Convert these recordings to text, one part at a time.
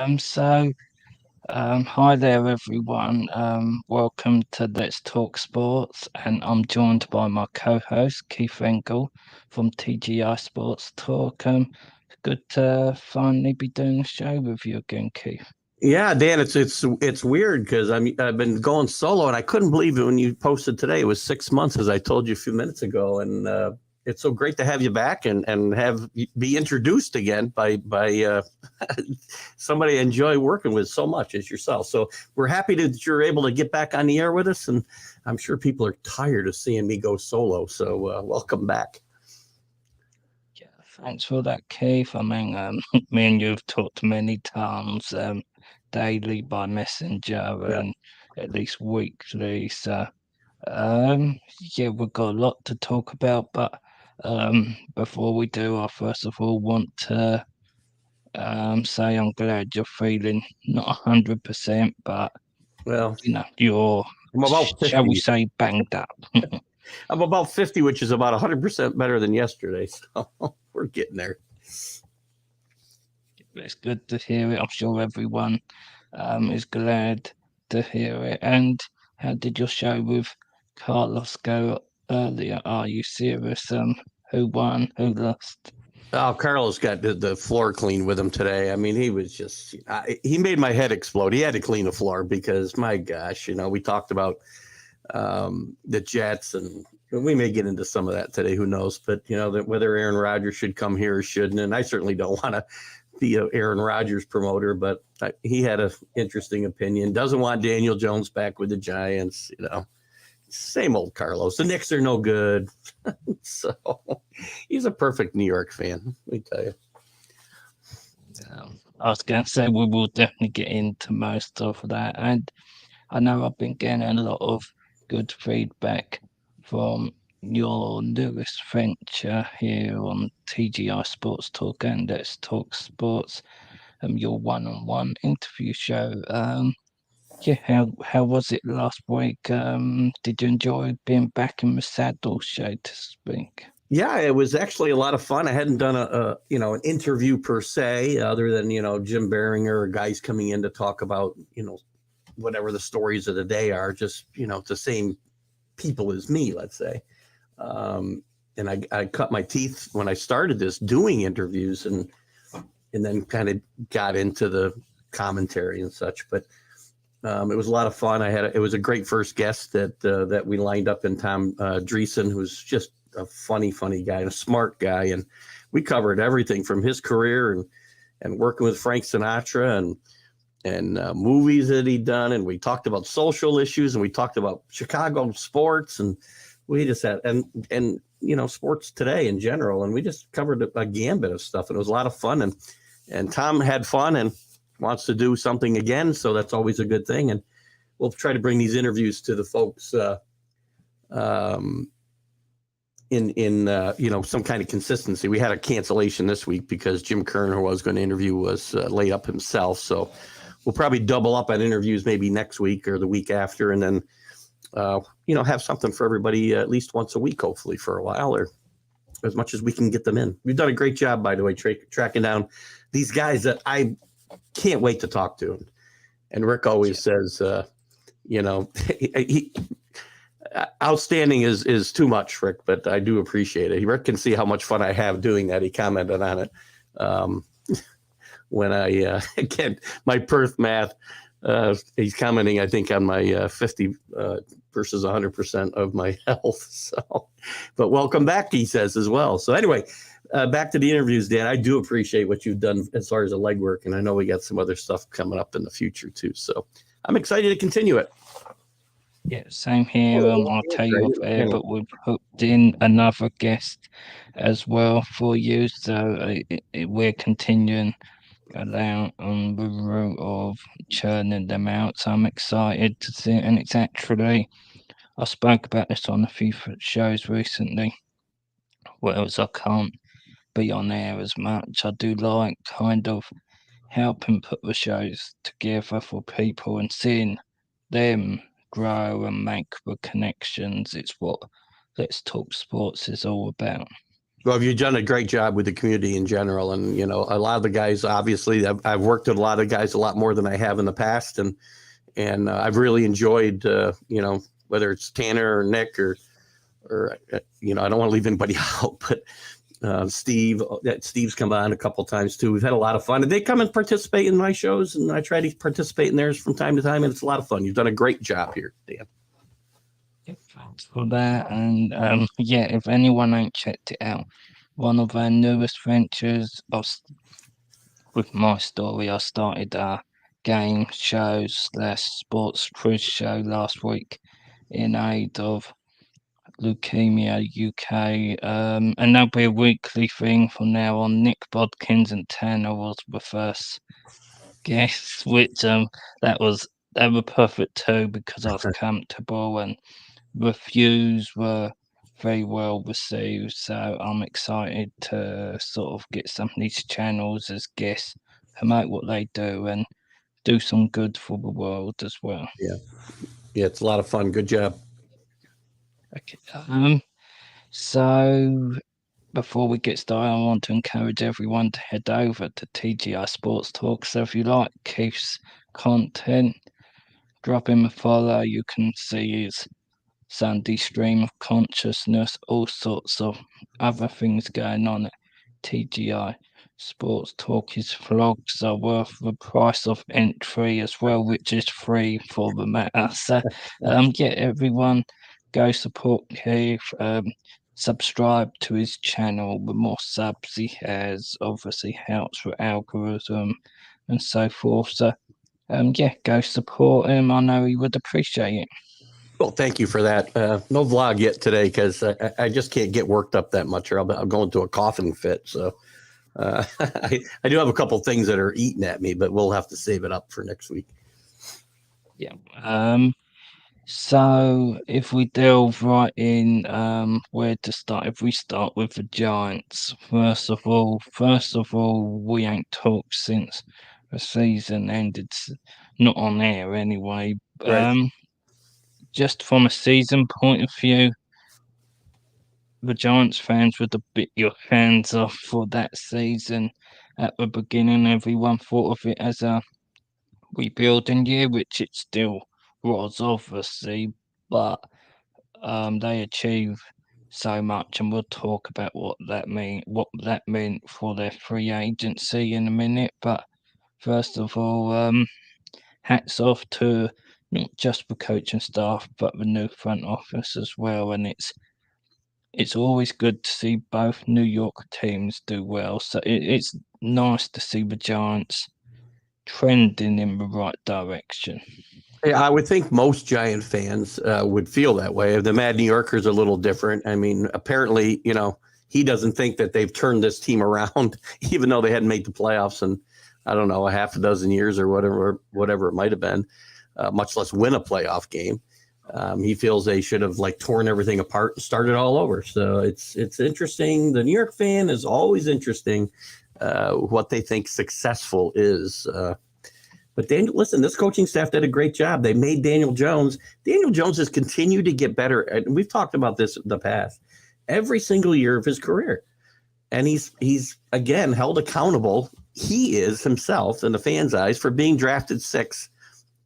Hi there, everyone. Welcome to Let's Talk Sports, and I'm joined by my co-host Keith Engle from TGI Sports Talk. Good to finally be doing a show with you again, Keith. Yeah, Dan, it's weird because I've been going solo, and I couldn't believe it when you posted today. It was 6 months, as I told you a few minutes ago, and it's so great to have you back and have be introduced again by somebody I enjoy working with so much as yourself. So we're happy that you're able to get back on the air with us, and I'm sure people are tired of seeing me go solo. So welcome back. Yeah, thanks for that, Keith. I mean, me and you've talked many times, daily by messenger Yeah. and at least weekly. Um, yeah, we've got a lot to talk about, but before we do, I first of all want to say I'm glad you're feeling not 100%, but Well, you're, I'm about shall we 50. say, banged up. I'm about 50, which is about 100% better than yesterday. So we're getting there. It's good to hear it. I'm sure everyone is glad to hear it. And how did your show with Carlos go earlier? Are you serious? Who won? Who lost? Oh, Carlos got the floor cleaned with him today. I mean, he was just, he made my head explode. He had to clean the floor because, my gosh, we talked about the Jets, and we may get into some of that today. Who knows? But, that whether Aaron Rodgers should come here or shouldn't. And I certainly don't want to be a Aaron Rodgers promoter, but he had an interesting opinion. Doesn't want Daniel Jones back with the Giants. Same old Carlos. The Knicks are no good. So he's a perfect New York fan, let me tell you. I was going to say we will definitely get into most of that. And I know I've been getting a lot of good feedback from your newest venture here on TGI Sports Talk and Let's Talk Sports, your one-on-one interview show. Yeah, how was it last week? Did you enjoy being back in the saddle, so to speak? Yeah, it was actually a lot of fun. I hadn't done an interview per se, other than Jim Beringer or guys coming in to talk about whatever the stories of the day are. Just the same people as me, let's say. And I cut my teeth when I started this doing interviews, and then kind of got into the commentary and such. But it was a lot of fun. It was a great first guest that we lined up in Tom Dreesen, who's just a funny guy and a smart guy. And we covered everything from his career and working with Frank Sinatra and movies that he'd done. And we talked about social issues, and we talked about Chicago sports, and we just had, and sports today in general. And we just covered a gambit of stuff, and it was a lot of fun. And Tom had fun and wants to do something again. So that's always a good thing. And we'll try to bring these interviews to the folks, in some kind of consistency. We had a cancellation this week because Jim Kern, who I was going to interview, was laid up himself. So we'll probably double up on interviews maybe next week or the week after, and then have something for everybody at least once a week, hopefully for a while, or as much as we can get them in. We've done a great job, by the way, tracking down these guys that I can't wait to talk to. And Rick always says, he outstanding is too much, Rick, but I do appreciate it. Rick can see how much fun I have doing that. He commented on it when I again my Perth math. He's commenting, I think, on my 50 versus 100% of my health. So, but welcome back, he says as well. So anyway, back to the interviews, Dan. I do appreciate what you've done as far as the legwork, and I know we got some other stuff coming up in the future too. So I'm excited to continue it. Yeah, same here. I'll tell you off air, but we've hooked in another guest as well for you. So we're continuing along on the route of churning them out. So I'm excited to see it. And it's actually, I spoke about this on a few shows recently. Whereas I can't be on air as much. I do like kind of helping put the shows together for people and seeing them grow and make the connections. It's what Let's Talk Sports is all about. Well, you've done a great job with the community in general, and a lot of the guys. Obviously, I've worked with a lot of guys a lot more than I have in the past, and I've really enjoyed, whether it's Tanner or Nick or I don't want to leave anybody out, but Steve. Steve's come on a couple times too. We've had a lot of fun, and they come and participate in my shows, and I try to participate in theirs from time to time, and it's a lot of fun. You've done a great job here, Dan. Yeah, thanks for that. And yeah, if anyone ain't checked it out, one of our newest ventures with my story, I started a game show slash sports quiz show last week in aid of Leukemia UK. And that'll be a weekly thing from now on. Nick Bodkins and Tanner was the first guests, which that was they were perfect too because I was comfortable and reviews were very well received. So I'm excited to sort of get some of these channels as guests, promote what they do, and do some good for the world as well. Yeah, yeah, it's a lot of fun. Good job. Okay. So before we get started, I want to encourage everyone to head over to TGI Sports Talk. So if you like Keith's content, drop him a follow. You can see his Sunday stream of consciousness, all sorts of other things going on at TGI Sports Talk. His vlogs are worth the price of entry as well, which is free for the matter. So, yeah, everyone go support Keith. Subscribe to his channel. The more subs he has, obviously helps with algorithm and so forth. So, yeah, go support him. I know he would appreciate it. Well, thank you for that. No vlog yet today because I just can't get worked up that much, or I'll go into a coughing fit. So I do have a couple things that are eating at me, but we'll have to save it up for next week. Yeah. So if we delve right in, where to start? If we start with the Giants, first of all, we ain't talked since the season ended, not on air anyway. Right. Just from a season point of view, the Giants fans would have bit your hands off for that season. At the beginning, everyone thought of it as a rebuilding year, which it still was, obviously, but they achieved so much, and we'll talk about what that meant for their free agency in a minute. But first of all, hats off to not just the coaching staff, but the new front office as well. And it's always good to see both New York teams do well. So it's nice to see the Giants trending in the right direction. Yeah, I would think most Giant fans would feel that way. The Mad New Yorker's a little different. I mean, apparently, he doesn't think that they've turned this team around, even though they hadn't made the playoffs in, I don't know, a half a dozen years or whatever it might have been, much less win a playoff game. He feels they should have torn everything apart and started all over. So it's interesting. The New York fan is always interesting what they think successful is. But Daniel, listen, this coaching staff did a great job. They made Daniel Jones. Daniel Jones has continued to get better. And we've talked about this in the past. Every single year of his career. And he's again held accountable. He is himself in the fans' eyes for being drafted 6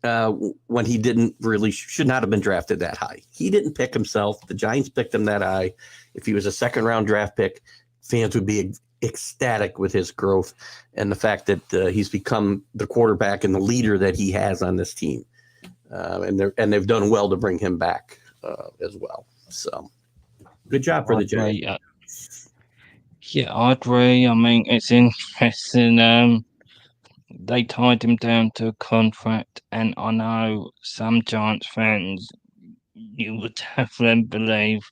when he should not have been drafted that high. He didn't pick himself. The Giants picked him that high. If he was a second-round draft pick, fans would be ecstatic with his growth and the fact that he's become the quarterback and the leader that he has on this team. And they've done well to bring him back as well. So good job for the Giants. Yeah, I agree. I mean, it's interesting. They tied him down to a contract, and I know some Giants fans, you would have them believe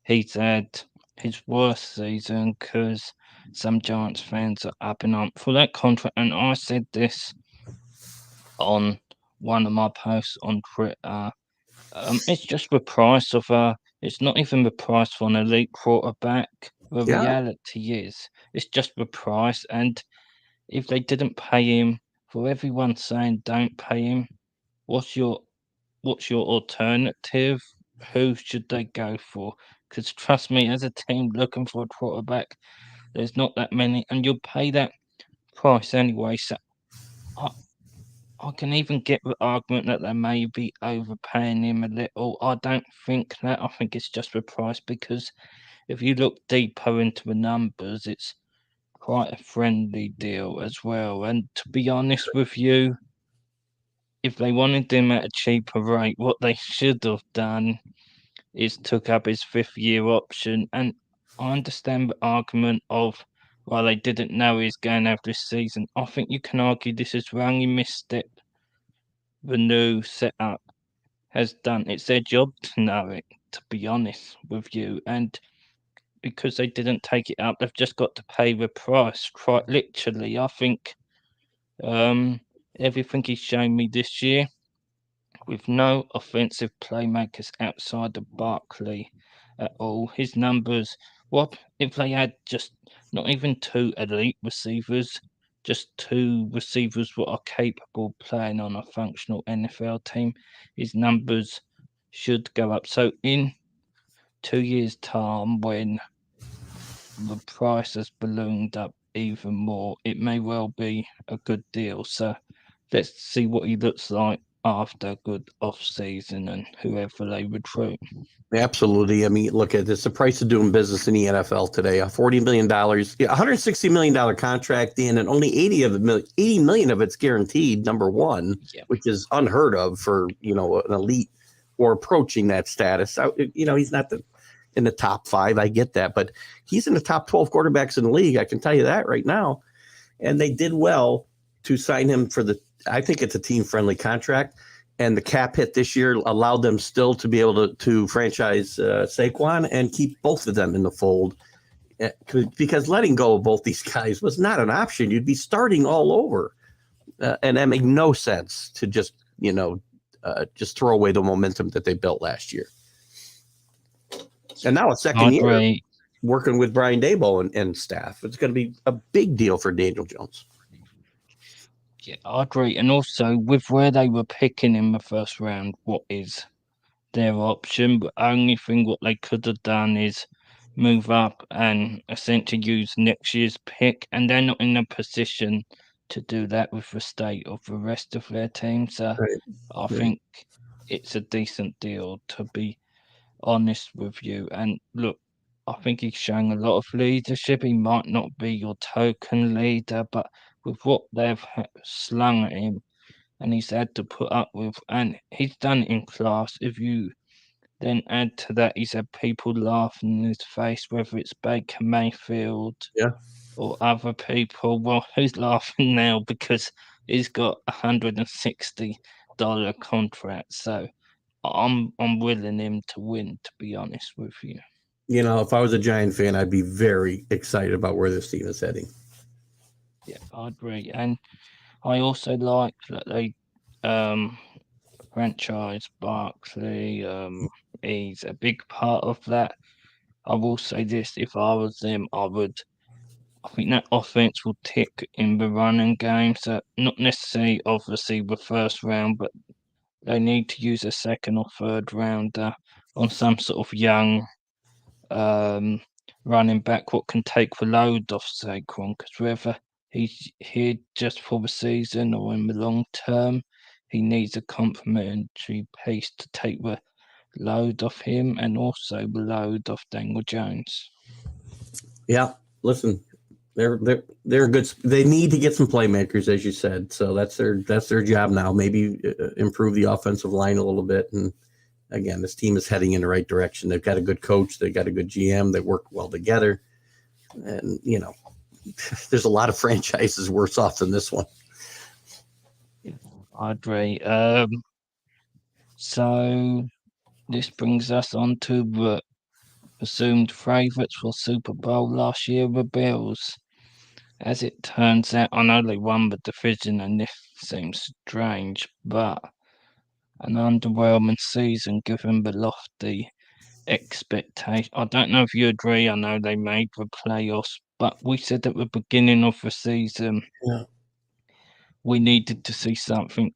he's had his worst season because some Giants fans are up and up for that contract. And I said this on one of my posts on Twitter. It's just the price of it's not even the price for an elite quarterback. The Yeah. reality is, it's just the price. And if they didn't pay him, for everyone saying don't pay him, what's your what's your alternative? Who should they go for? Because trust me, as a team looking for a quarterback, there's not that many, and you'll pay that price anyway. So I, I can even get the argument that they may be overpaying him a little. I don't think that. I think it's just the price because if you look deeper into the numbers, it's quite a friendly deal as well. And to be honest with you, if they wanted him at a cheaper rate, what they should have done is took up his 5th year option. And I understand the argument of, well, they didn't know he's going to have this season. I think you can argue this is the only misstep the new setup has done. It's their job to know it, to be honest with you. And because they didn't take it up, they've just got to pay the price, quite literally. I think um, everything he's shown me this year, with no offensive playmakers outside of Barkley at all, his numbers, what if they had just not even two elite receivers, just two receivers that are capable of playing on a functional NFL team, his numbers should go up. So in 2 years' time, when the price has ballooned up even more, it may well be a good deal. So let's see what he looks like after a good off season and whoever they recruit. Absolutely. I mean, look at this, the price of doing business in the NFL today, a $40 million, $160 million contract in, and only 80 million of it's guaranteed, number one, Yeah, which is unheard of for, an elite or approaching that status. He's not in the top five. I get that, but he's in the top 12 quarterbacks in the league. I can tell you that right now. And they did well to sign him I think it's a team friendly contract. And the cap hit this year allowed them still to be able to franchise Saquon and keep both of them in the fold. Because letting go of both these guys was not an option. You'd be starting all over. And that made no sense to just throw away the momentum that they built last year. And now a I second year agree. working with Brian Daboll and staff. It's going to be a big deal for Daniel Jones. Yeah, I agree. And also with where they were picking in the first round, what is their option? But only thing what they could have done is move up and essentially use next year's pick, and they're not in a position to do that with the state of the rest of their team. So Right. I Right. think it's a decent deal, to be honest with you. And look, I think he's showing a lot of leadership. He might not be your token leader, but with what they've slung at him and he's had to put up with, and he's done it in class. If you then add to that, he's had people laughing in his face, whether it's Baker Mayfield Yeah. or other people. Well, who's laughing now because he's got $160 contract? So I'm willing him to win, to be honest with you. If I was a Giant fan, I'd be very excited about where this team is heading. Yeah, I agree. And I also like that they um franchise Barkley. He's a big part of that. I will say this: if I was them, I would. I think that offense will tick in the running game. So not necessarily, obviously, the first round, but they need to use a second or third rounder on some sort of young um, running back what can take the load off Saquon, because whether he's here just for the season or in the long term, he needs a complementary piece to take the load off him and also the load off Daniel Jones. Yeah. Listen, they're good. They need to get some playmakers, as you said. So that's their job now. Maybe improve the offensive line a little bit. And again, this team is heading in the right direction. They've got a good coach. They've got a good GM. They work well together. And there's a lot of franchises worse off than this one. I agree. So this brings us on to the assumed favourites for Super Bowl last year, the Bills. As it turns out, I know they won the division, and this seems strange, but an underwhelming season given the lofty expectation. I don't know if you agree. I know they made the playoffs, but we said at the beginning of the season Yeah. we needed to see something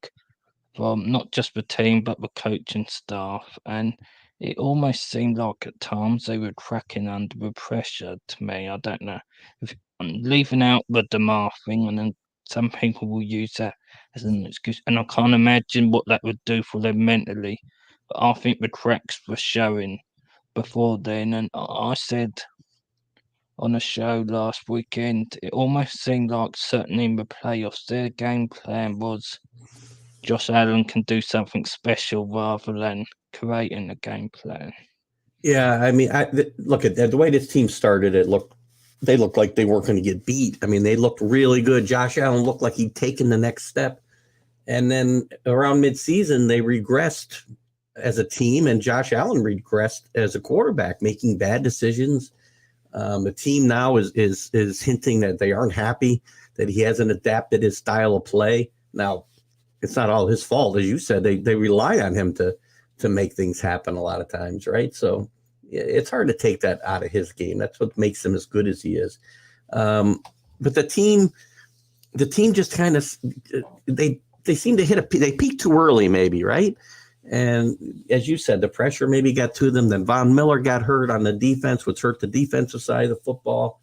from not just the team but the coaching staff, and it almost seemed like at times they were cracking under the pressure to me. I don't know. If, leaving out the Demar thing, and then some people will use that as an excuse, and I can't imagine what that would do for them mentally. But I think the cracks were showing before then, and I said on a show last weekend, it almost seemed like certainly in the playoffs, their game plan was Josh Allen can do something special rather than creating a game plan. Yeah, I mean, look at the way this team started. They looked like they weren't going to get beat. I mean, they looked really good. Josh Allen looked like he'd taken the next step, and then around midseason they regressed as a team, and Josh Allen regressed as a quarterback, making bad decisions. The team now is hinting that they aren't happy that he hasn't adapted his style of play. Now, it's not all his fault, as you said. They rely on him to make things happen a lot of times, right? So it's hard to take that out of his game. That's what makes him as good as he is. But the team just kind of they seem to they peaked too early, maybe, right? And as you said, the pressure maybe got to them. Then Von Miller got hurt on the defense, which hurt the defensive side of the football.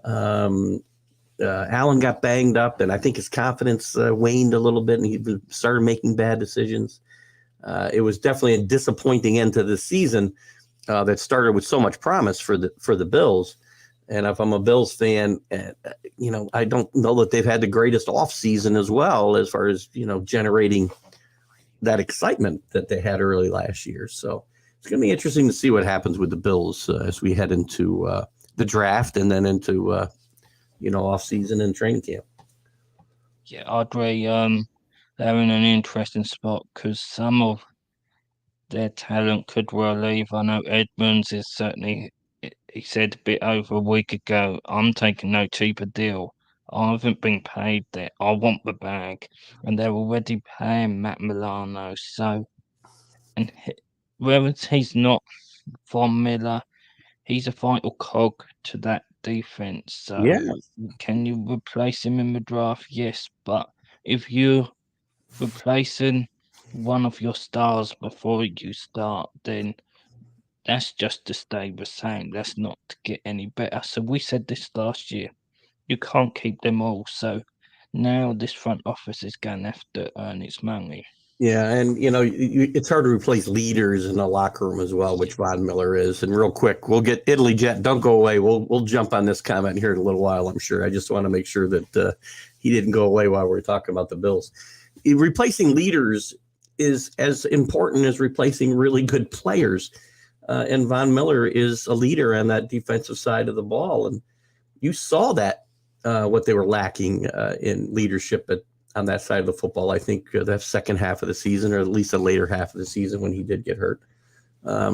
Um, Allen got banged up, and I think his confidence waned a little bit, and he started making bad decisions. It was definitely a disappointing end to the season that started with so much promise for the Bills. And if I'm a Bills fan, I don't know that they've had the greatest offseason as well, as far as generating that excitement that they had early last year. So it's going to be interesting to see what happens with the Bills as we head into the draft and then into off season and training camp. Yeah, I agree. They're in an interesting spot because some of their talent could well leave. I know Edmonds is certainly, he said a bit over a week ago, I'm taking no cheaper deal. I haven't been paid that. I want the bag. And they're already paying Matt Milano. So, and whereas he's not Von Miller, he's a vital cog to that defense. Yeah, So, can you replace him in the draft? Yes. But if you replacing one of your stars before you start, then that's just to stay the same. That's not to get any better. So we said this last year. You can't keep them all. So now this front office is going to have to earn its money. yeah, and it's hard to replace leaders in the locker room as well, which Von Miller is. And real quick, we'll get Italy Jet. Don't go away. We'll jump on this comment here in a little while. I'm sure. I just want to make sure that he didn't go away while we're talking about the Bills. Replacing leaders is as important as replacing really good players. And Von Miller is a leader on that defensive side of the ball, and you saw that what they were lacking in leadership on that side of the football. I think that second half of the season, or at least the later half of the season when he did get hurt.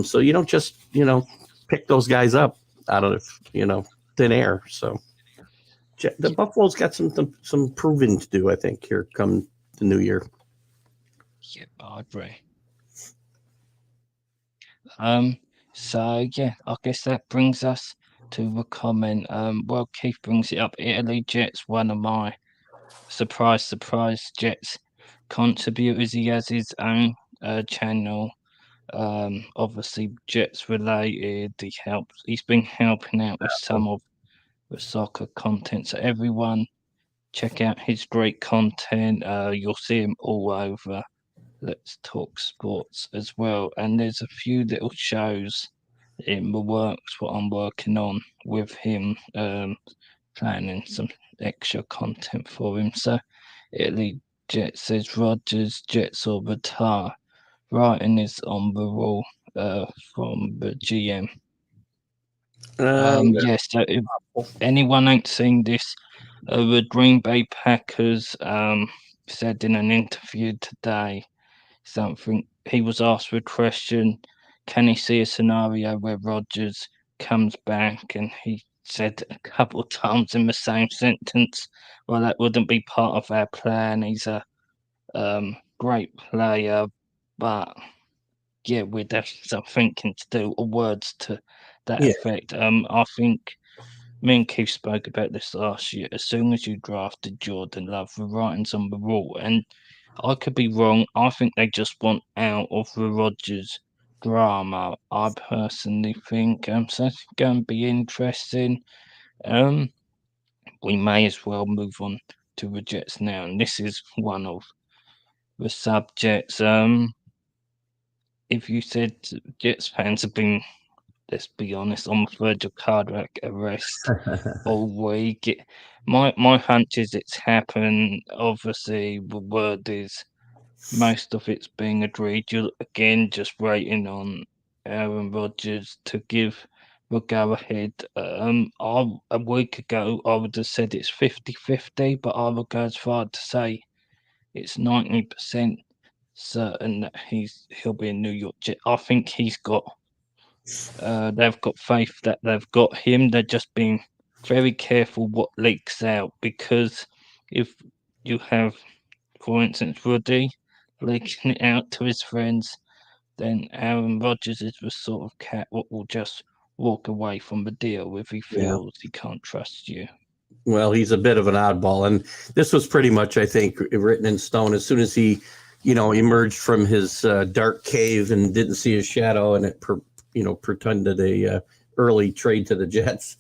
So you don't just pick those guys up out of thin air. So the Buffalo's got some proving to do, I think, here come the new year. Yeah, I agree. Um, so yeah, I guess that brings us to the comment. Well, Keith brings it up. Italy Jets, one of my surprise Jets contributors. He has his own channel. Obviously Jets related. He's been helping out with some of the soccer content. So everyone check out his great content. You'll see him all over Let's Talk Sports as well. And there's a few little shows in the works what I'm working on with him, planning some extra content for him. So Italy Jet says Rogers, Jets or Batar. Writing is on the wall from the GM. Yes, so if anyone ain't seen this, the Green Bay Packers said in an interview today something. He was asked the question, can he see a scenario where Rodgers comes back? And he said a couple of times in the same sentence, well, that wouldn't be part of our plan. He's a great player, but yeah, we'd have some thinking to do, or words to that Yeah, effect. I think me and Keith spoke about this last year. As soon as you drafted Jordan Love, the writing's on the wall, and I could be wrong. I think they just want out of the Rodgers drama, I personally think. So it's going to be interesting. Um, we may as well move on to the Jets now, and this is one of the subjects. If you said Jets fans have been, let's be honest, on the verge of cardiac arrest all week, my hunch is it's happened. Obviously, the word is most of it's being agreed. You're again just waiting on Aaron Rodgers to give the go ahead. A week ago, I would have said it's 50-50, but I would go as far to say it's 90% certain that he'll be a New York Jet. I think they've got faith that they've got him. They're just being very careful what leaks out because if you have, for instance, Ruddy leaking it out to his friends, then Aaron Rodgers is the sort of cat what will just walk away from the deal if he Yeah. feels he can't trust you. Well, he's a bit of an oddball, and this was pretty much, I think, written in stone. As soon as he, emerged from his dark cave and didn't see his shadow, and pretended a early trade to the Jets.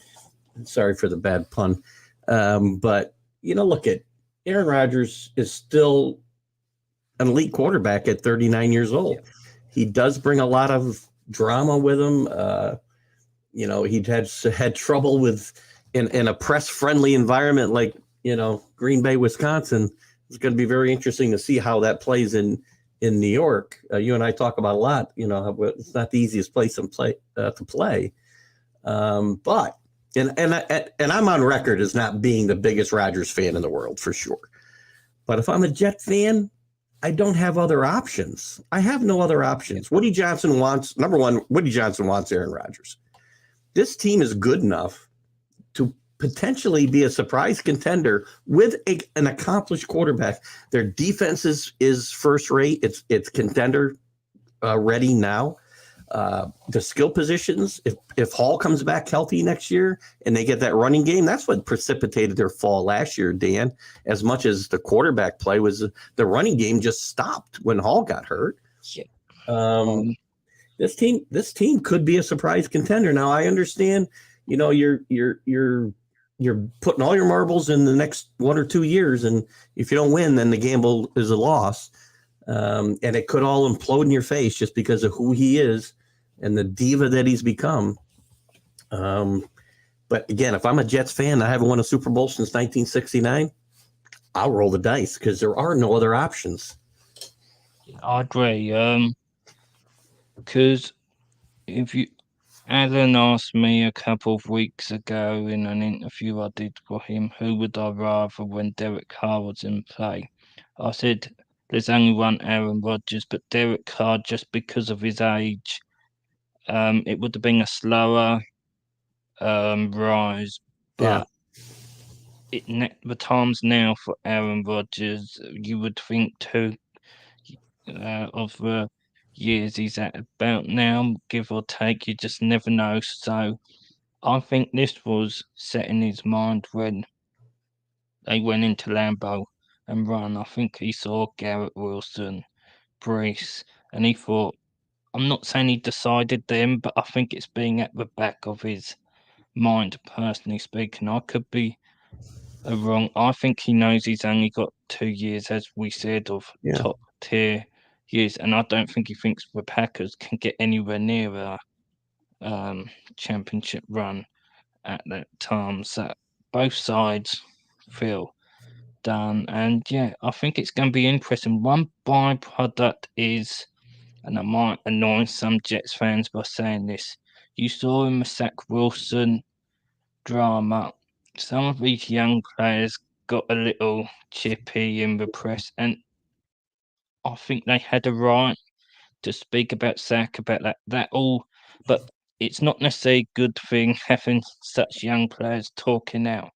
Sorry for the bad pun, but look at Aaron Rodgers is still an elite quarterback at 39 years old. He does bring a lot of drama with him. He'd had trouble with in a press friendly environment like Green Bay, Wisconsin. It's going to be very interesting to see how that plays in New York. You and I talk about a lot. It's not the easiest place to play. But I'm on record as not being the biggest Rodgers fan in the world for sure. But if I'm a Jet fan, I don't have other options. I have no other options. Woody Johnson wants Aaron Rodgers. This team is good enough to potentially be a surprise contender with an accomplished quarterback. Their defense is first rate. It's contender ready now. The skill positions, if Hall comes back healthy next year and they get that running game, that's what precipitated their fall last year, Dan. As much as the quarterback play was, the running game just stopped when Hall got hurt. This team could be a surprise contender. Now I understand, you're putting all your marbles in the next 1 or 2 years, and if you don't win, then the gamble is a loss. And it could all implode in your face just because of who he is and the diva that he's become. But again, if I'm a Jets fan, I haven't won a Super Bowl since 1969, I'll roll the dice because there are no other options. I agree. Because if you Alan asked me a couple of weeks ago in an interview I did for him, who would I rather when Derek Carr was in play? I said there's only one Aaron Rodgers, but Derek Carr, just because of his age, it would have been a slower rise, Yeah. but the times now for Aaron Rodgers, you would think of the years he's at about now, give or take, you just never know. So I think this was set in his mind when they went into Lambeau and run. I think he saw Garrett Wilson, Brees, and he thought, I'm not saying he decided them, but I think it's being at the back of his mind, personally speaking. I could be wrong. I think he knows he's only got 2 years, as we said, of Yeah. top tier years, and I don't think he thinks the Packers can get anywhere near a championship run at that time. So both sides feel done. And yeah, I think it's going to be interesting. One byproduct is, and I might annoy some Jets fans by saying this, you saw in the Zach Wilson drama, some of these young players got a little chippy in the press, and I think they had a right to speak about Zach, about that all, but it's not necessarily a good thing having such young players talking out.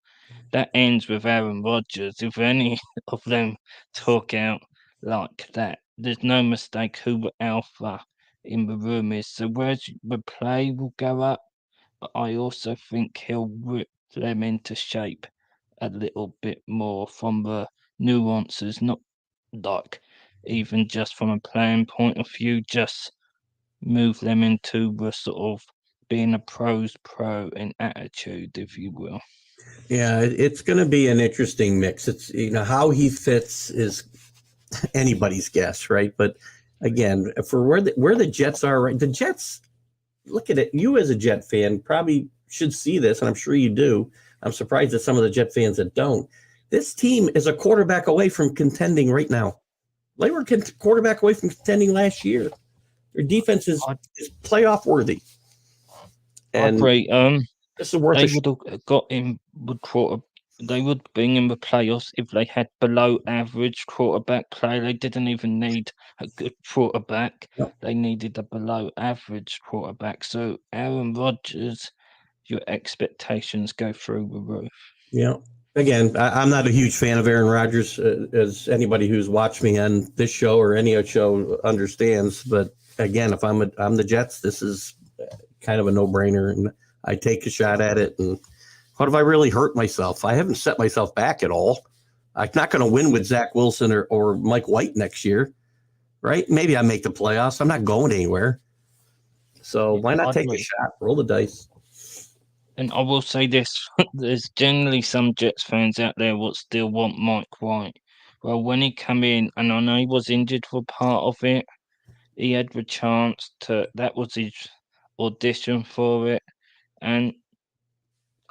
That ends with Aaron Rodgers. If any of them talk out like that, there's no mistake who the alpha in the room is. So whereas the play will go up, but I also think he'll whip them into shape a little bit more from the nuances, not like even just from a playing point of view, just move them into the sort of being a pros pro in attitude, if you will. Yeah, it's going to be an interesting mix. It's how he fits is anybody's guess, right? But again, for where the Jets are, right? The Jets, look at it. You as a Jet fan probably should see this, and I'm sure you do. I'm surprised at some of the Jet fans that don't. This team is a quarterback away from contending right now. They were quarterback away from contending last year. Their defense I is playoff worthy, I and agree. this is worth a They shot. would have got him would quarter. They would bring in the playoffs if they had below average quarterback play. They didn't even need a good quarterback. They needed a below average quarterback. So Aaron Rodgers, your expectations go through the roof. Yeah. Again, I'm not a huge fan of Aaron Rodgers, as anybody who's watched me on this show or any other show understands. But again, if I'm the Jets, this is kind of a no brainer, and I take a shot at it. And what if I really hurt myself? I haven't set myself back at all. I'm not going to win with Zach Wilson or Mike White next year, right? Maybe I make the playoffs. I'm not going anywhere. So Yeah, why not I take a agree. shot? Roll the dice. And I will say this: there's generally some Jets fans out there what still want Mike White. Well, when he come in, and I know he was injured for part of it, he had the chance to. That was his audition for it, and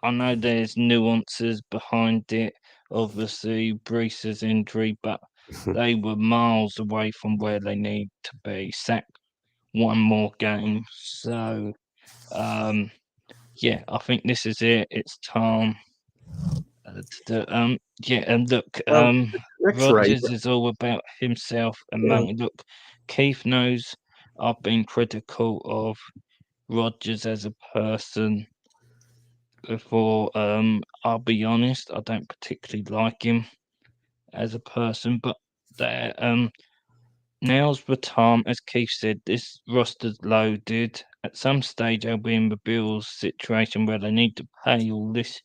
I know there's nuances behind it. Obviously, Brees's injury, but they were miles away from where they need to be. Sacked one more game, so um, yeah, I think this is it. It's time. Yeah, and look, Well, Rick's right. Rodgers is all about himself and money. Look, Keith knows I've been critical of Rodgers as a person before. I'll be honest, I don't particularly like him as a person, but there, now's the time, as Keith said, this roster's loaded. At some stage, they'll be in the Bills situation where they need to pay all this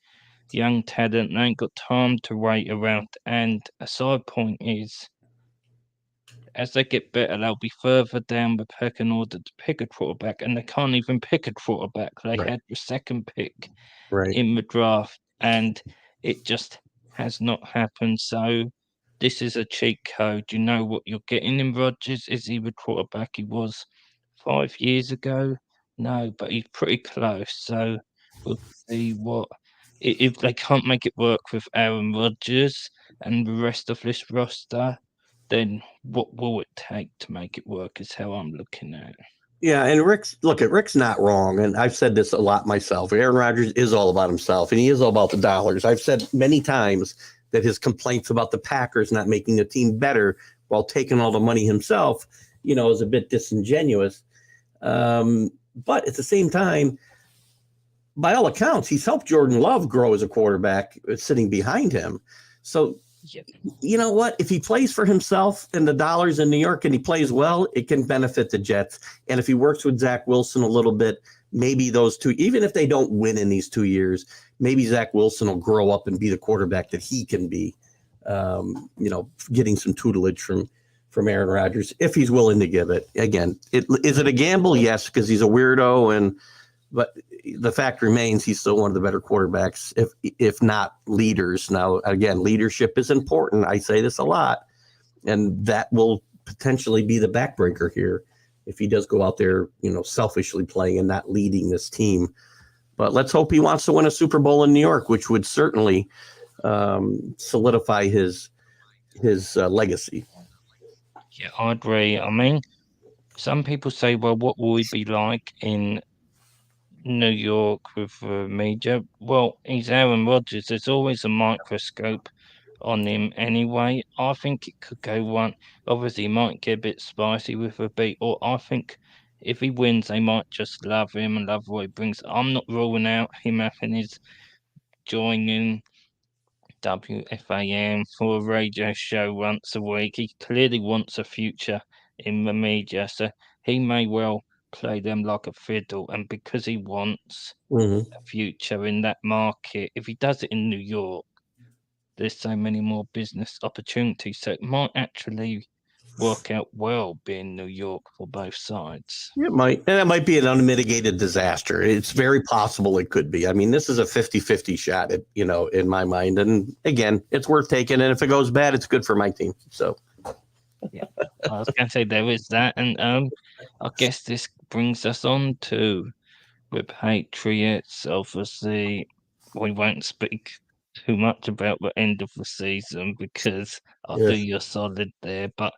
young talent. They ain't got time to wait around. And a side point is, as they get better, they'll be further down the pecking order to pick a quarterback, and they can't even pick a quarterback. They Right. had the second pick Right. in the draft, and it just has not happened. So this is a cheat code. You know what you're getting in Rodgers. Is he the quarterback he was 5 years ago? No, but he's pretty close. So we'll see what if they can't make it work with Aaron Rodgers and the rest of this roster. Then what will it take to make it work? Is how I'm looking at it. Yeah, and Rick's not wrong, and I've said this a lot myself. Aaron Rodgers is all about himself, and he is all about the dollars. I've said many times that his complaints about the Packers not making the team better while taking all the money himself, is a bit disingenuous. But at the same time, by all accounts, he's helped Jordan Love grow as a quarterback, sitting behind him. So Yeah, you know what? If he plays for himself and the dollars in New York and he plays well, it can benefit the Jets. And if he works with Zach Wilson a little bit, maybe those two, even if they don't win in these 2 years, maybe Zach Wilson will grow up and be the quarterback that he can be. Getting some tutelage from Aaron Rodgers if he's willing to give it. Again, is it a gamble? Yes, because he's a weirdo, but the fact remains he's still one of the better quarterbacks, if not leaders. Now, again, leadership is important. I say this a lot, and that will potentially be the backbreaker here if he does go out there, selfishly playing and not leading this team. But let's hope he wants to win a Super Bowl in New York, which would certainly solidify his legacy. yeah, I agree. I mean, some people say, well, what will he be like in New York with the media? Well, he's Aaron Rodgers. There's always a microscope on him anyway. I think it could go one. Obviously, he might get a bit spicy with a beat, or I think if he wins, they might just love him and love what he brings. I'm not ruling out him having his joining WFAM for a radio show once a week. He clearly wants a future in the media, so he may well play them like a fiddle. And because he wants Mm-hmm. a future in that market, if he does it in New York, there's so many more business opportunities. So it might actually work out well being New York for both sides. It might, and it might be an unmitigated disaster. It's very possible it could be. I mean, this is a 50-50 shot, in my mind. And again, it's worth taking. And if it goes bad, it's good for my team. So, Yeah, I was going to say there is that, and I guess this brings us on to the Patriots. Obviously, we won't speak too much about the end of the season because I'll do yes, you a solid there. But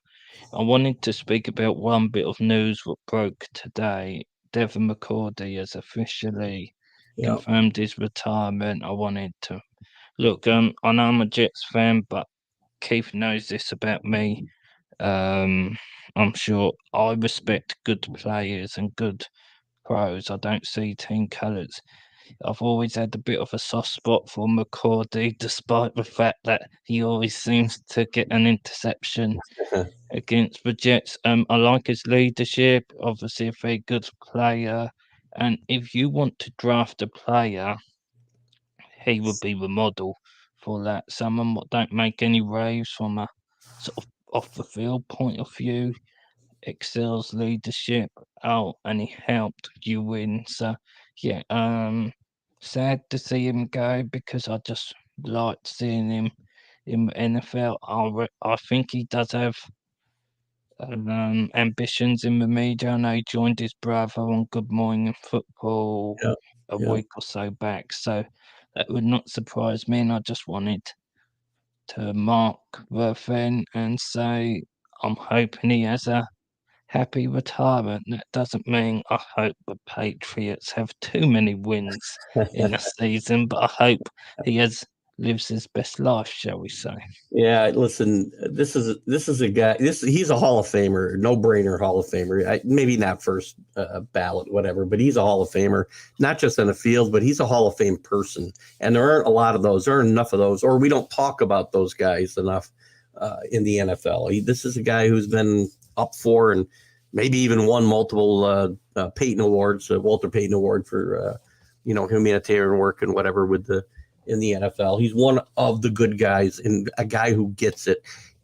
I wanted to speak about one bit of news that broke today. Devin McCourty has officially yeah, confirmed his retirement. I wanted to look. I know I'm a Jets fan, but Keith knows this about me. Um, I'm sure I respect good players and good pros. I don't see team colours. I've always had a bit of a soft spot for McCordy, despite the fact that he always seems to get an interception against the Jets. I like his leadership, obviously a very good player. And if you want to draft a player, he would be the model for that. Someone what don't make any waves from a sort of off the field point of view, excels leadership. Oh, and he helped you win. So yeah, sad to see him go because I just liked seeing him in the NFL. I think he does have ambitions in the media. I know he joined his brother on Good Morning Football yeah, a yeah. week or so back, so that would not surprise me. And I just wanted to mark the thing and say I'm hoping he has a happy retirement. That doesn't mean I hope the Patriots have too many wins in a season, but I hope he has lives his best life, shall we say? Yeah, listen, this is a guy. He's a Hall of Famer, no brainer Hall of Famer. Maybe not first ballot, whatever, but he's a Hall of Famer, not just on the field, but he's a Hall of Fame person. And there aren't a lot of those. There aren't enough of those, or we don't talk about those guys enough in the NFL. This is a guy who's been up for and maybe even won multiple Peyton Awards, Walter Payton Award for humanitarian work and whatever with the in the NFL. He's one of the good guys and a guy who gets it.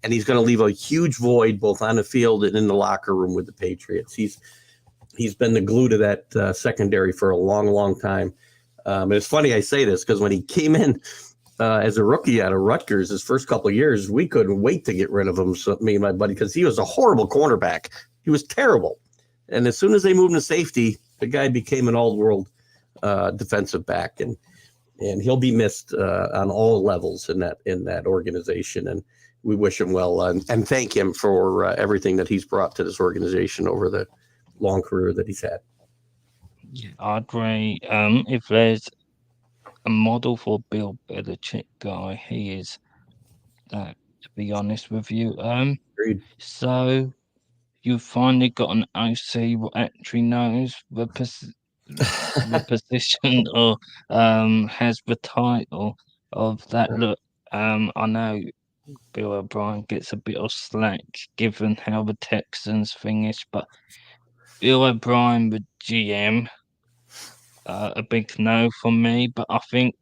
And he's going to leave a huge void both on the field and in the locker room with the Patriots. He's been the glue to that secondary for a long, long time. And it's funny I say this because when he came in as a rookie out of Rutgers, his first couple of years, we couldn't wait to get rid of him. So me and my buddy, because he was a horrible cornerback. He was terrible. And as soon as they moved him to safety, the guy became an all-world defensive back. And he'll be missed on all levels in that organization. And we wish him well and thank him for everything that he's brought to this organization over the long career that he's had. Yeah, I agree. If there's a model for Bill Belichick guy, he is that. To be honest with you, Agreed. so you've finally got an OC who actually knows the position or has the title of that. Look, I know Bill O'Brien gets a bit of slack given how the Texans finish, but Bill O'Brien, the GM, a big no for me. But I think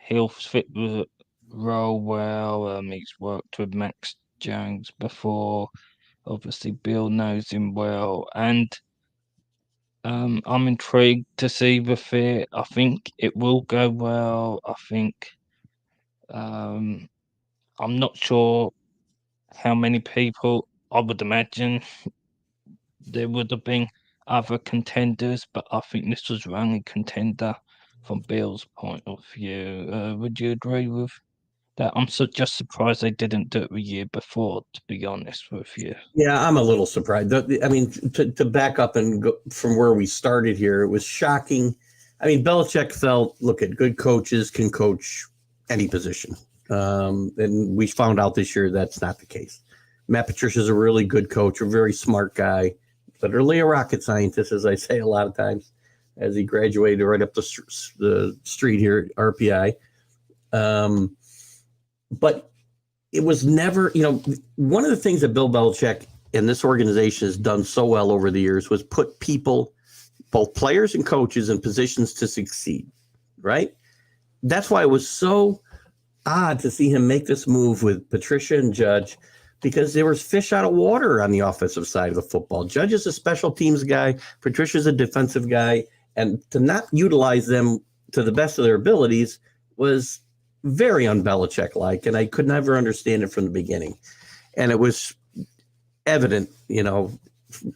he'll fit the role well. He's worked with Max Jones before. Obviously, Bill knows him well, and I'm intrigued to see the fit. I think it will go well. I think um, I'm not sure how many people. I would imagine there would have been other contenders, but I think this was the only contender from Bill's point of view. Would you agree with that? I'm just surprised they didn't do it the year before, to be honest with you. Yeah, I'm a little surprised. I mean, to back up and go from where we started here, it was shocking. I mean, Belichick felt, look, at good coaches can coach any position. And we found out this year that's not the case. Matt Patricia's a really good coach, a very smart guy, literally a rocket scientist, as I say a lot of times, as he graduated right up the street here at RPI. But it was never, one of the things that Bill Belichick and this organization has done so well over the years was put people, both players and coaches, in positions to succeed, right? That's why it was so odd to see him make this move with Patricia and Judge, because there was fish out of water on the offensive side of the football. Judge is a special teams guy. Patricia's a defensive guy. And to not utilize them to the best of their abilities was very un-Belichick-like, and I could never understand it from the beginning. And it was evident,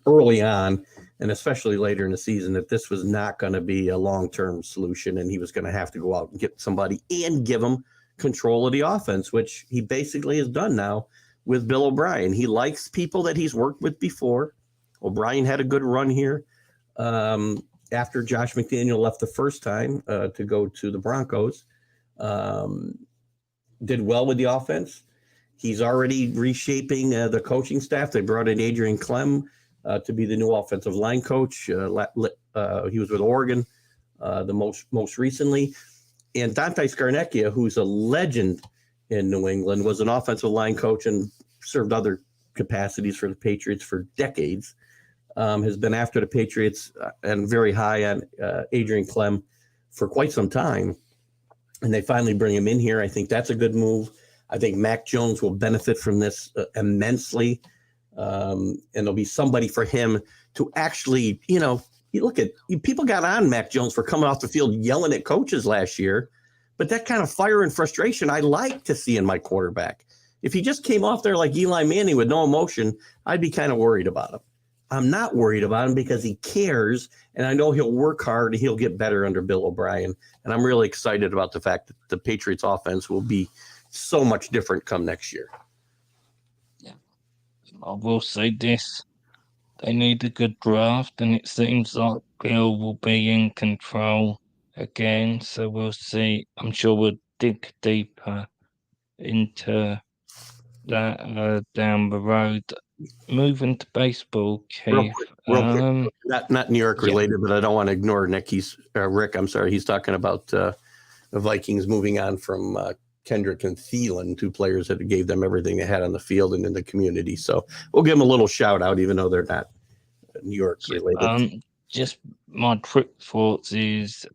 early on, and especially later in the season, that this was not going to be a long-term solution, and he was going to have to go out and get somebody and give him control of the offense, which he basically has done now with Bill O'Brien. He likes people that he's worked with before. O'Brien had a good run here after Josh McDaniel left the first time to go to the Broncos. Did well with the offense. He's already reshaping the coaching staff. They brought in Adrian Clem to be the new offensive line coach. He was with Oregon the most recently. And Dante Scarnecchia, who's a legend in New England, was an offensive line coach and served other capacities for the Patriots for decades. Has been after the Patriots and very high on Adrian Clem for quite some time. And they finally bring him in here. I think that's a good move. I think Mac Jones will benefit from this immensely. And there'll be somebody for him to actually, you look at people got on Mac Jones for coming off the field yelling at coaches last year, but that kind of fire and frustration I like to see in my quarterback. If he just came off there like Eli Manning with no emotion, I'd be kind of worried about him. I'm not worried about him because he cares, and I know he'll work hard and he'll get better under Bill O'Brien. And I'm really excited about the fact that the Patriots offense will be so much different come next year. Yeah, I will say this. They need a good draft, and it seems like Bill will be in control again. So we'll see. I'm sure we'll dig deeper into that down the road. Moving to baseball, Keith. Real quick. Not New York related, but I don't want to ignore Rick. I'm sorry. He's talking about the Vikings moving on from Kendrick and Thielen, two players that gave them everything they had on the field and in the community. So we'll give them a little shout out, even though they're not New York related. Just my quick thoughts is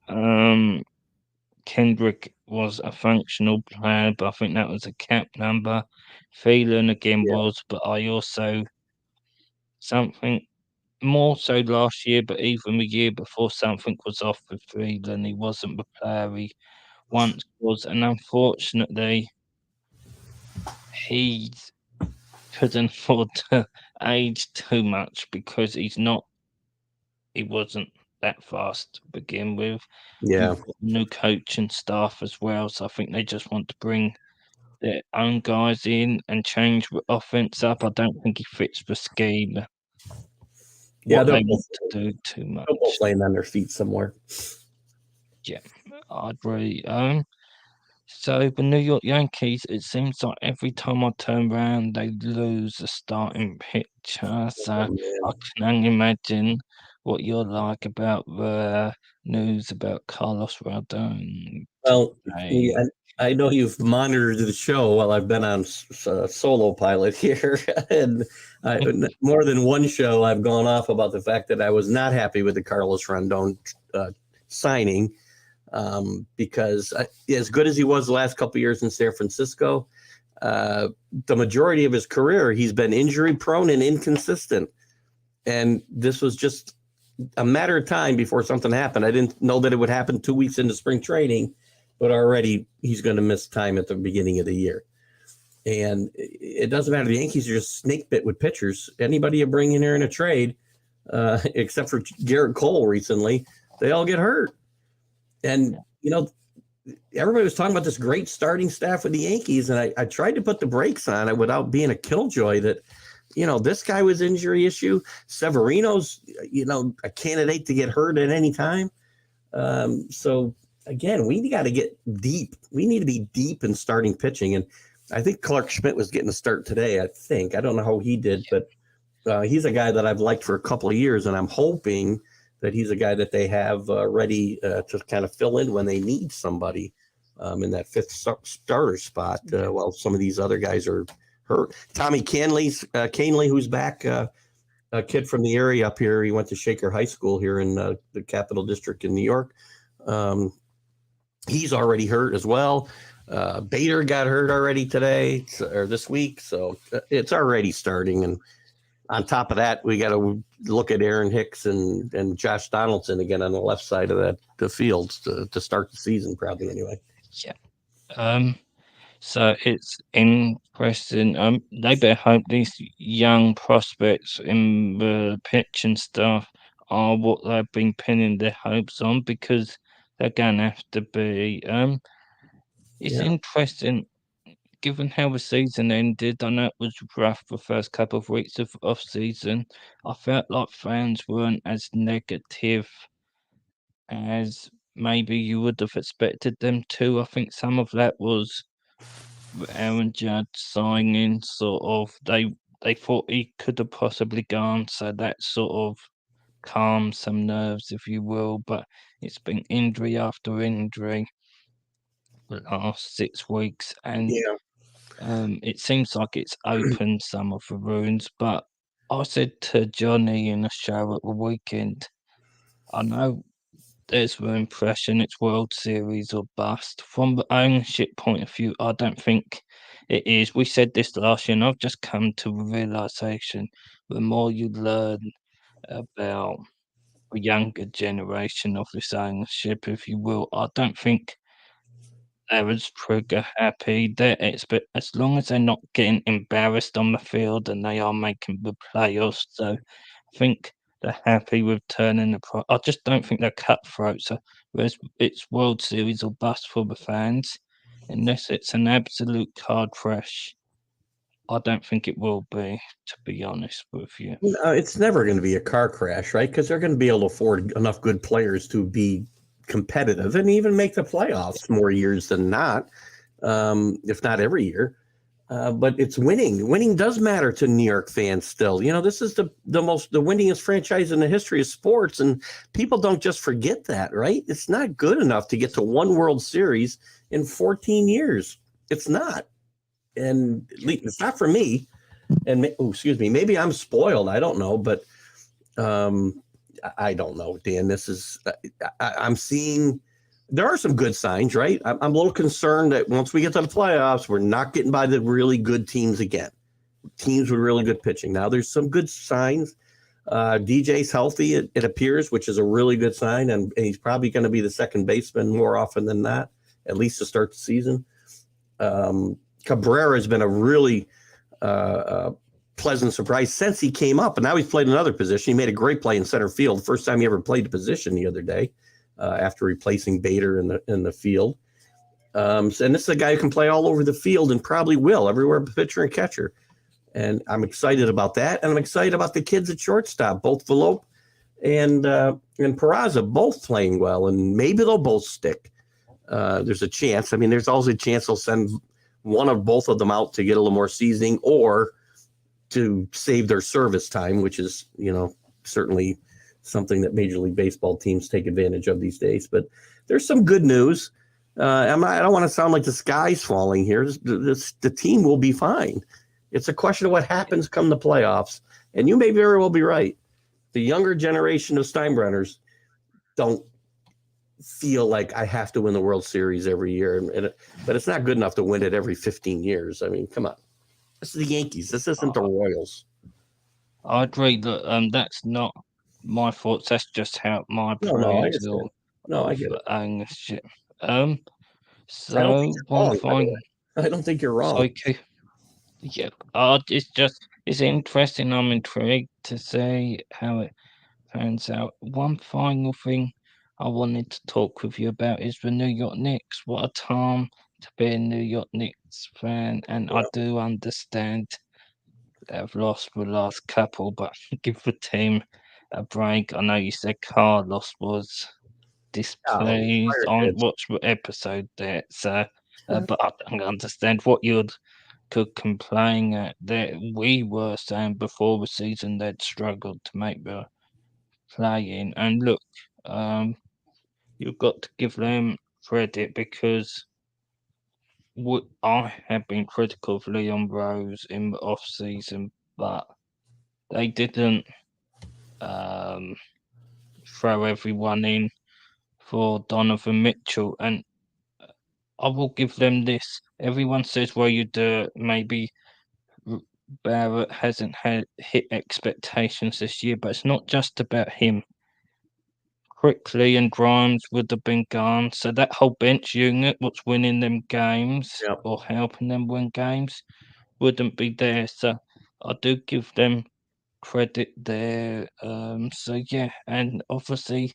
Kendrick was a functional player, but I think that was a cap number. Thielen again was, but I also something more so last year, but even the year before, something was off with Thielen. He wasn't the player he once was, and unfortunately, he couldn't afford to age too much because he wasn't that fast to begin with. Yeah. We've got new coaching staff as well, so I think they just want to bring their own guys in and change the offense up. I don't think he fits the scheme. They want to do too much. They'll both land on their feet somewhere. Yeah, I agree. So the New York Yankees, it seems like every time I turn around, they lose a starting pitcher. So I can only imagine what you're like about the news about Carlos Rodon. Well, I know you've monitored the show while I've been on solo pilot here, and more than one show I've gone off about the fact that I was not happy with the Carlos Rodon signing. Because as good as he was the last couple of years in San Francisco, the majority of his career, he's been injury prone and inconsistent. And this was just a matter of time before something happened. I didn't know that it would happen 2 weeks into spring training, but already he's going to miss time at the beginning of the year. And it doesn't matter. The Yankees are just snake bit with pitchers. Anybody you bring in here in a trade, except for Garrett Cole recently, they all get hurt. And, everybody was talking about this great starting staff with the Yankees, and I tried to put the brakes on it without being a killjoy that, this guy was injury issue. Severino's, a candidate to get hurt at any time. So, again, we got to get deep. We need to be deep in starting pitching. And I think Clark Schmidt was getting a start today, I think. I don't know how he did, but he's a guy that I've liked for a couple of years, and I'm hoping – that he's a guy that they have ready to kind of fill in when they need somebody in that fifth starter spot while some of these other guys are hurt. Tommy Canley, who's back, a kid from the area up here. He went to Shaker High School here in the Capital District in New York. He's already hurt as well. Bader got hurt already today or this week, so it's already starting. And on top of that, we got to look at Aaron Hicks and Josh Donaldson again on the left side of the field to start the season, probably anyway. Yeah. Um, so it's interesting. They better hope these young prospects in the pitch and stuff are what they've been pinning their hopes on because they're gonna have to be. It's Yeah, interesting given how the season ended. I know it was rough the first couple of weeks of off season. I felt like fans weren't as negative as maybe you would have expected them to. I think some of that was Aaron Judge signing, sort of they thought he could have possibly gone, so that sort of calmed some nerves, if you will. But it's been injury after injury the last 6 weeks, and yeah. it seems like it's opened some of the wounds. But I said to Johnny in a show at the weekend, I know there's the impression it's World Series or bust. From the ownership point of view, I don't think it is. We said this last year, and I've just come to the realization the more you learn about the younger generation of this ownership, if you will, I don't think they're as trigger happy. They're expect as long as they're not getting embarrassed on the field and they are making the playoffs. So I think they're happy with turning the I just don't think they're cutthroat. So whereas it's World Series or bust for the fans, unless it's an absolute card crash, I don't think it will be, to be honest with you. It's never going to be a car crash, right? Because they're going to be able to afford enough good players to be competitive and even make the playoffs more years than not, if not every year. But it's winning. Winning does matter to New York fans still. You know, this is the winningest franchise in the history of sports, and people don't just forget that, right? It's not good enough to get to one World Series in 14 years. It's not, and it's not for me. And excuse me, maybe I'm spoiled. I don't know, but um, I don't know, Dan. This is I'm seeing there are some good signs, right? I'm a little concerned that once we get to the playoffs, we're not getting by the really good teams again. Teams with really good pitching. Now there's some good signs. DJ's healthy, it appears, which is a really good sign, and he's probably going to be the second baseman more often than not, at least to start the season. Cabrera has been a really pleasant surprise since he came up, and now he's played another position. He made a great play in center field, first time he ever played a position the other day, after replacing Bader in the field. And this is a guy who can play all over the field and probably will everywhere, pitcher and catcher. And I'm excited about that, and I'm excited about the kids at shortstop, both Velope and Peraza, both playing well, and maybe they'll both stick. There's a chance. I mean, there's always a chance they'll send one of both of them out to get a little more seasoning, or to save their service time, which is, certainly something that Major League Baseball teams take advantage of these days. But there's some good news. I don't want to sound like the sky's falling here. The team will be fine. It's a question of what happens come the playoffs. And you may very well be right. The younger generation of Steinbrenners don't feel like I have to win the World Series every year. But it's not good enough to win it every 15 years. I mean, come on. This is the Yankees. This isn't the I, Royals. I agree that that's not my thoughts. That's just how my No, I understand. appraisal No, I of get it. the ownership. Um, I don't think so you're one wrong, by the fine way. I don't think you're wrong. psyche. Yeah, it's interesting. I'm intrigued to see how it pans out. One final thing I wanted to talk with you about is the New York Knicks. What a time to be a New York Knicks fan, and I Yeah. do understand they've lost the last couple, but give the team a break. I know you said Carlos was Oh, displeased. fire I kids. watched the episode there, so but I don't understand what you'd could complain that we were saying before the season they'd struggled to make the play in. And look, um, you've got to give them credit because I have been critical of Leon Rose in the off season, but they didn't um, throw everyone in for Donovan Mitchell. And I will give them this. Everyone says, well, you do maybe R- Barrett hasn't had hit expectations this year, but it's not just about him. Quickly and Grimes would have been gone, so that whole bench unit, what's winning them games Yep. or helping them win games, wouldn't be there. So I do give them credit there. So yeah, and obviously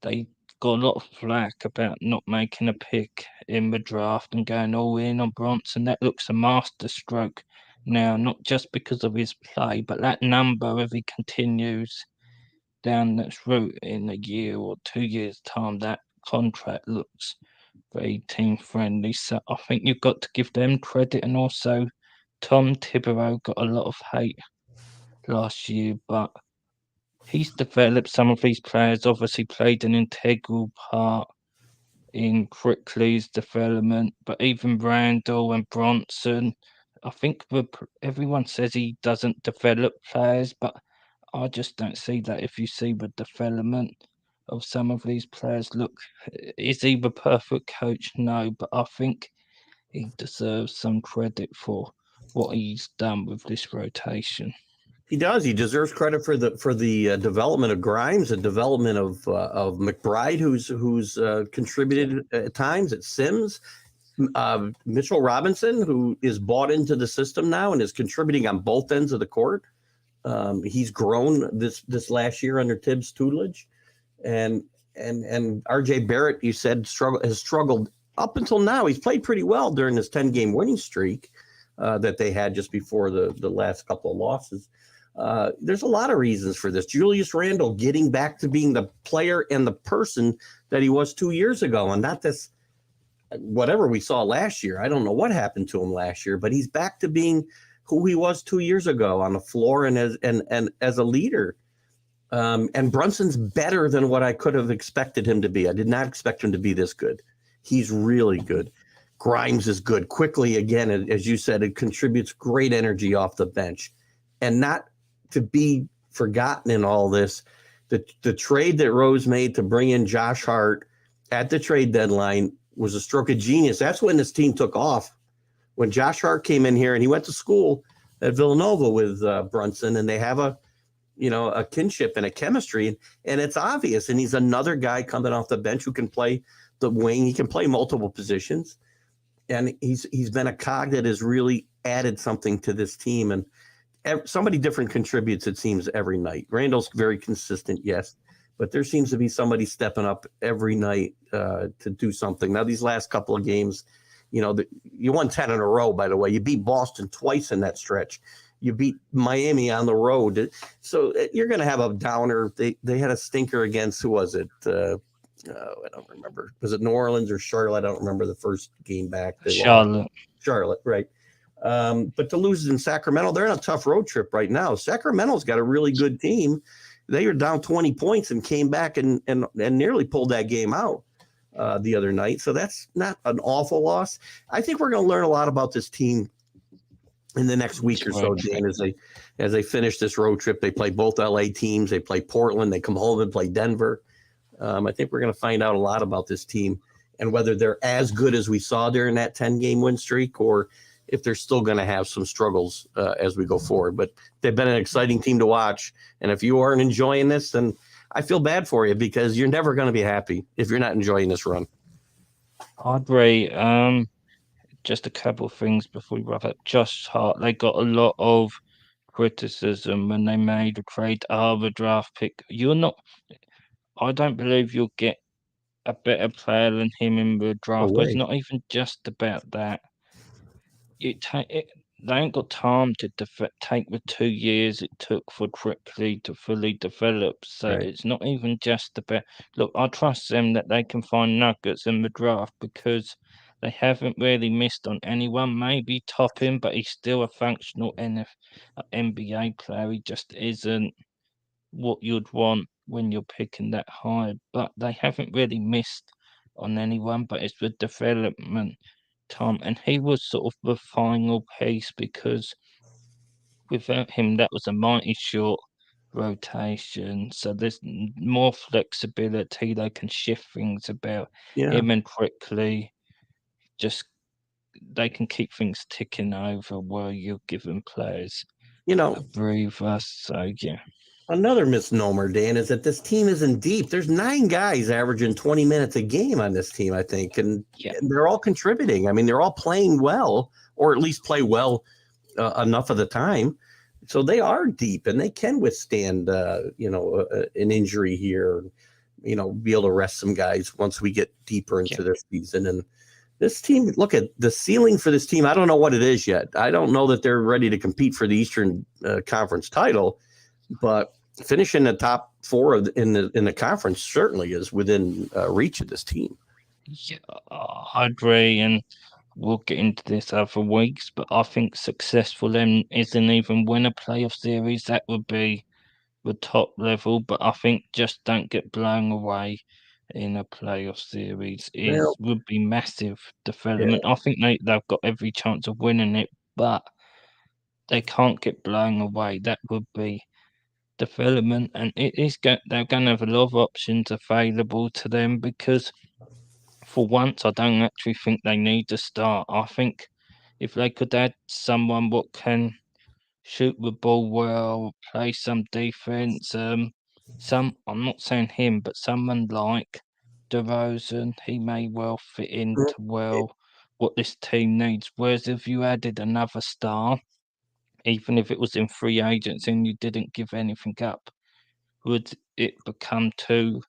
they got a lot of flack about not making a pick in the draft and going all in on Bronson. That looks a masterstroke now, not just because of his play, but that number, if he continues down this route in a year or 2 years' time, that contract looks very team friendly. So I think you've got to give them credit. And also, Tom Thibodeau got a lot of hate last year, but he's developed some of these players, obviously played an integral part in Crickley's development, but even Randall and Bronson, I think everyone says he doesn't develop players, but I just don't see that. If you see the development of some of these players, look, is he the perfect coach? No, but I think he deserves some credit for what he's done with this rotation. He does. He deserves credit for the development of Grimes, the development of McBride, who's Yeah, contributed at times at Sims, Mitchell Robinson, who is bought into the system now and is contributing on both ends of the court. He's grown this last year under Tibbs' tutelage, and and RJ Barrett, you said has struggled up until now. He's played pretty well during this 10-game winning streak that they had just before the last couple of losses. There's a lot of reasons for this. Julius Randle getting back to being the player and the person that he was 2 years ago, and not this whatever we saw last year. I don't know what happened to him last year, but he's back to being who he was 2 years ago on the floor and as a leader. And Brunson's better than what I could have expected him to be. I did not expect him to be this good. He's really good. Grimes is good. Quickly, again, as you said, it contributes great energy off the bench. And not to be forgotten in all this, the trade that Rose made to bring in Josh Hart at the trade deadline was a stroke of genius. That's when this team took off. When Josh Hart came in here and he went to school at Villanova with Brunson, and they have a kinship and a chemistry, and it's obvious. And he's another guy coming off the bench who can play the wing. He can play multiple positions, and he's been a cog that has really added something to this team. And somebody different contributes, it seems, every night. Randall's very consistent, yes, but there seems to be somebody stepping up every night to do something. Now, these last couple of games, you won 10 in a row, by the way. You beat Boston twice in that stretch. You beat Miami on the road. So you're going to have a downer. They had a stinker against, who was it? I don't remember. Was it New Orleans or Charlotte? I don't remember the first game back. They lost. Charlotte. Charlotte, right. But to lose in Sacramento, they're on a tough road trip right now. Sacramento's got a really good team. They were down 20 points and came back and nearly pulled that game out the other night. So that's not an awful loss. I think we're going to learn a lot about this team in the next week or so, Dan, as they finish this road trip. They play both LA teams. They play Portland. They come home and play Denver. I think we're going to find out a lot about this team and whether they're as good as we saw during that 10-game win streak, or if they're still going to have some struggles as we go forward. But they've been an exciting team to watch. And if you aren't enjoying this, then I feel bad for you, because you're never going to be happy if you're not enjoying this run. I agree. Just a couple of things before we wrap up. Josh Hart, they got a lot of criticism when they made a trade. The draft pick. You're not. I don't believe you'll get a better player than him in the No draft. But it's way. not even just about that. They ain't got time to take the 2 years it took for Crickley to fully develop. So Right. it's not even just about. Look, I trust them that they can find nuggets in the draft, because they haven't really missed on anyone. Maybe Topping, but he's still a functional NBA player. He just isn't what you'd want when you're picking that high. But they haven't really missed on anyone, but it's the development time. And he was sort of the final piece, because without him, that was a mighty short rotation. So there's more flexibility. They can shift things about Yeah. him and quickly. just they can keep things ticking over while you're giving players You a know, breather. So yeah, another misnomer, Dan, is that this team isn't deep. There's 9 guys averaging 20 minutes a game on this team, I think, and yeah, they're all contributing. I mean, they're all playing well, or at least play well enough of the time. So they are deep, and they can withstand, an injury here. Be able to rest some guys once we get deeper yeah, into their season. And this team, look at the ceiling for this team. I don't know what it is yet. I don't know that they're ready to compete for the Eastern Conference title, but finishing the top 4 in the conference certainly is within reach of this team. yeah. I agree, and we'll get into this other weeks. But I think success for them isn't even win a playoff series. That would be the top level. But I think just don't get blown away in a playoff series is Well, would be massive yeah. development. I think they've got every chance of winning it, but they can't get blown away. That would be development, and they're going to have a lot of options available to them because for once I don't actually think they need to start. I think if they could add someone what can shoot the ball well, play some defense, I'm not saying him, but someone like DeRozan, he may well fit into well what this team needs. Whereas if you added another star, even if it was in free agents and you didn't give anything up, would it become too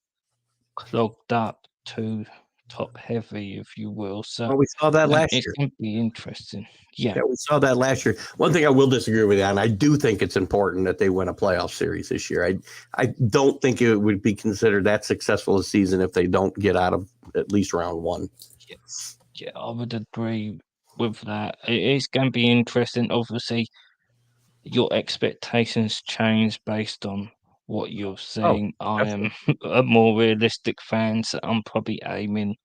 clogged up, too top heavy, if you will? So Well, we saw that last it's year. going to be interesting. Yeah, Yeah, we saw that last year. One thing I will disagree with you on, I do think it's important that they win a playoff series this year. I don't think it would be considered that successful a season if they don't get out of at least round 1. yeah, yeah, I would agree with that. It is going to be interesting. Obviously, your expectations change based on what you're Oh, seeing. I am definitely. a more realistic fan, so I'm probably aiming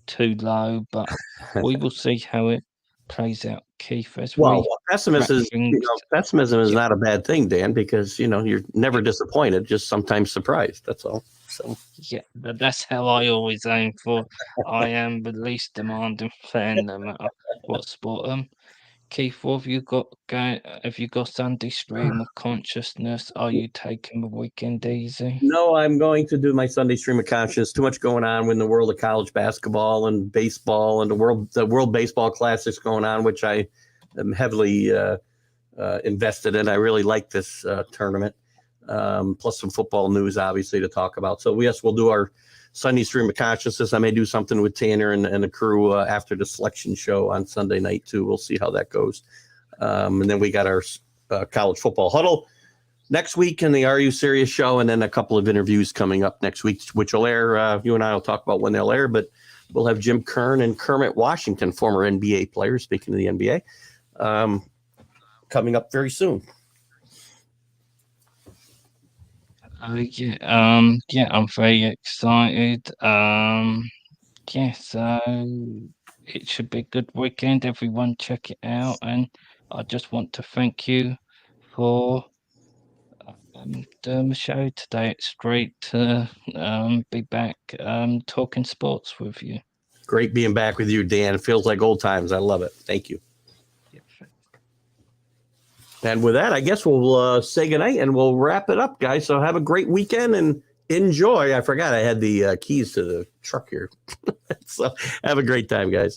too low, but we will see how it plays out, Keith, as Well, we wrap things. pessimism is Yeah, not a bad thing, Dan, because you're never yeah, disappointed, just sometimes surprised. That's all. So yeah. But that's how I always aim for. I am the least demanding fan, no matter what sport. Keith, what have you got going? Have you got Sunday stream of consciousness? Are you taking the weekend easy? no, I'm going to do my Sunday stream of conscience. Too much going on in the world of college basketball and baseball, and the World Baseball Classics going on, which I am heavily invested in. I really like this tournament. Plus some football news, obviously, to talk about. So yes, we'll do our Sunday stream of consciousness. I may do something with Tanner and the crew after the selection show on Sunday night too. We'll see how that goes. And then we got our college football huddle next week in the Are You Serious show, and then a couple of interviews coming up next week, which will air. You and I will talk about when they'll air, but we'll have Jim Kern and Kermit Washington, former NBA players, speaking of the NBA, coming up very soon. Yeah, yeah, I'm very excited. Yeah, so it should be a good weekend. Everyone, check it out, and I just want to thank you for doing the show today. It's great to be back talking sports with you. Great being back with you, Dan. It feels like old times. I love it. Thank you. Yeah, And with that, I guess we'll say goodnight and we'll wrap it up, guys. So have a great weekend and enjoy. I forgot I had the keys to the truck here. So have a great time, guys.